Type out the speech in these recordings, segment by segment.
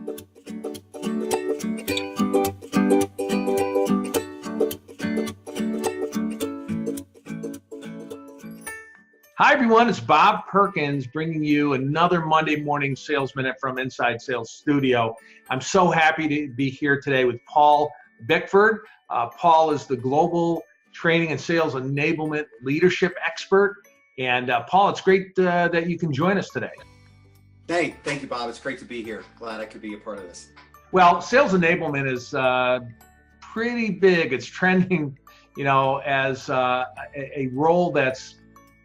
Hi, everyone. It's Bob Perkins bringing you another Monday morning Sales Minute from Inside Sales Studio. I'm so happy to be here today with Paul Bickford. Paul is the global training and sales enablement leadership expert. And Paul, it's great that you can join us today. Hey, thank you, Bob. It's great to be here. Glad I could be a part of this. Well, sales enablement is pretty big. It's trending, as a role that's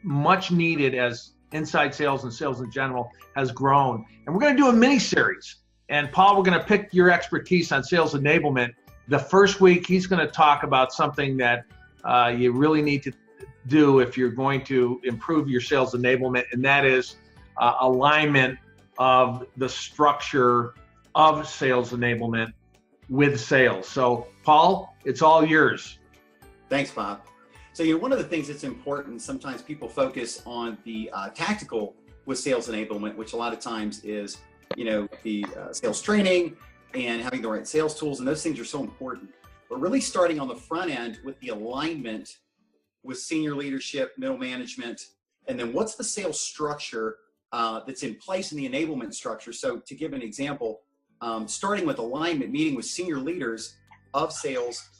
much needed as inside sales and sales in general has grown. And we're going to do a mini series. And Paul, we're going to pick your expertise on sales enablement. The first week, he's going to talk about something that you really need to do if you're going to improve your sales enablement, and that is alignment of the structure of sales enablement with sales. So, Paul, it's all yours. Thanks, Bob. So, one of the things that's important, sometimes people focus on the tactical with sales enablement, which a lot of times is, the sales training and having the right sales tools, and those things are so important. But really starting on the front end with the alignment with senior leadership, middle management, and then what's the sales structure that's in place in the enablement structure. So to give an example, starting with alignment, meeting with senior leaders of sales,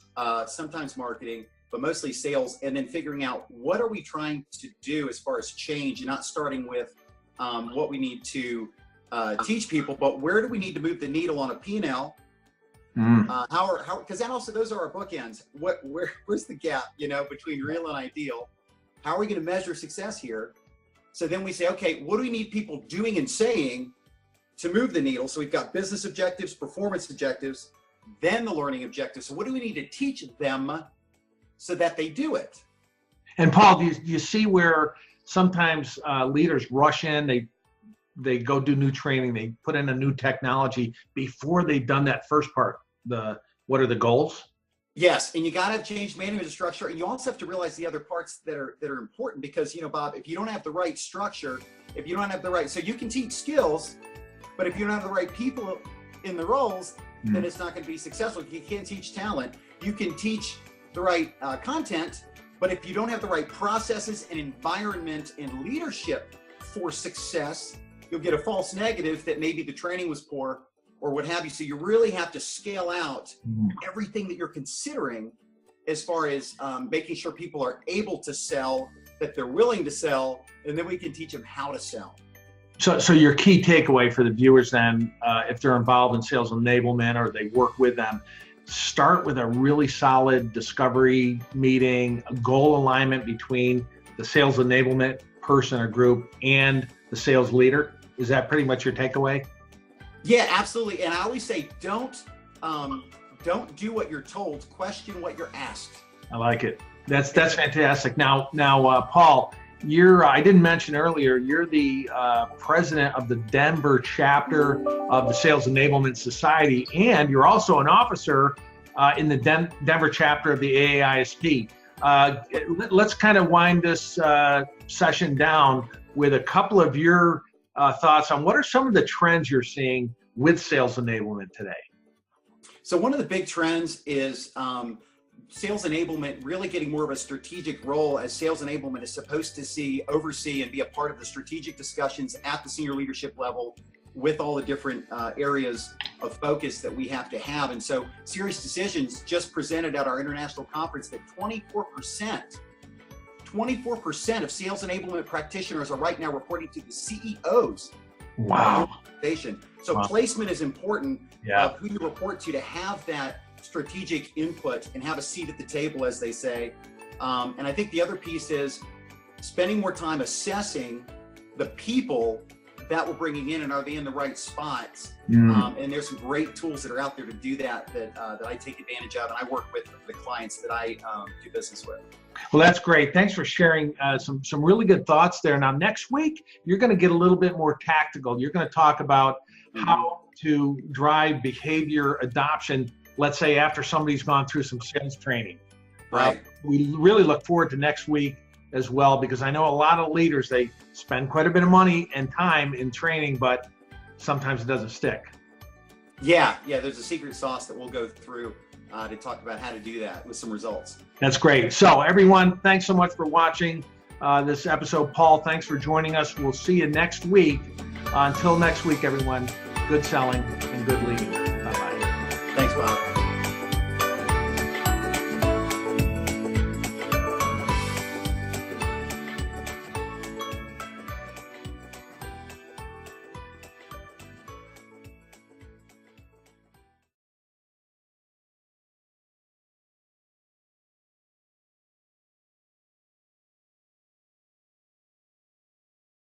sometimes marketing, but mostly sales, and then figuring out what are we trying to do as far as change, and not starting with what we need to teach people, but where do we need to move the needle on a P&L? Because also those are our bookends. Where's the gap, between real and ideal? How are we going to measure success here? So then we say, okay, what do we need people doing and saying to move the needle? So we've got business objectives, performance objectives, then the learning objectives. So what do we need to teach them so that they do it? And Paul, do you see where sometimes leaders rush in, they go do new training, they put in a new technology before they've done that first part, what are the goals? Yes, and you got to have change management structure, and you also have to realize the other parts that are important, because Bob, if you don't have the right structure, if you don't have the right, so you can teach skills, but if you don't have the right people in the roles, then it's not going to be successful. You can't teach talent. You can teach the right content, but if you don't have the right processes and environment and leadership for success, you'll get a false negative that maybe the training was poor or what have you. So you really have to scale out everything that you're considering as far as making sure people are able to sell, that they're willing to sell, and then we can teach them how to sell. So your key takeaway for the viewers then, if they're involved in sales enablement or they work with them, start with a really solid discovery meeting, a goal alignment between the sales enablement person or group and the sales leader. Is that pretty much your takeaway? Yeah, absolutely. And I always say, don't do what you're told, question what you're asked. I like it. That's fantastic. Now, Paul, I didn't mention earlier, you're the president of the Denver chapter of the Sales Enablement Society, and you're also an officer in the Denver chapter of the AAISP. Let's kind of wind this session down with a couple of your thoughts on what are some of the trends you're seeing with sales enablement today. So one of the big trends is sales enablement really getting more of a strategic role, as sales enablement is supposed to oversee and be a part of the strategic discussions at the senior leadership level with all the different areas of focus that we have to have. And so Serious Decisions just presented at our international conference that 24% of sales enablement practitioners are right now reporting to the CEOs. Wow. So wow. Placement is important. Yeah. Who you report to have that strategic input and have a seat at the table, as they say. And I think the other piece is spending more time assessing the people that we're bringing in, and are they in the right spots? And there's some great tools that are out there to do that I take advantage of, and I work with the clients that I do business with. Well, that's great. Thanks for sharing some really good thoughts there. Now, next week, you're going to get a little bit more tactical. You're going to talk about how to drive behavior adoption, let's say after somebody's gone through some sales training. Right. We really look forward to next week as well, because I know a lot of leaders, they spend quite a bit of money and time in training, but sometimes it doesn't stick. Yeah, there's a secret sauce that we'll go through to talk about how to do that with some results. That's great. So everyone, thanks so much for watching this episode. Paul, thanks for joining us. We'll see you next week. Until next week, everyone, good selling and good leading. Bye-bye. Thanks, Bob.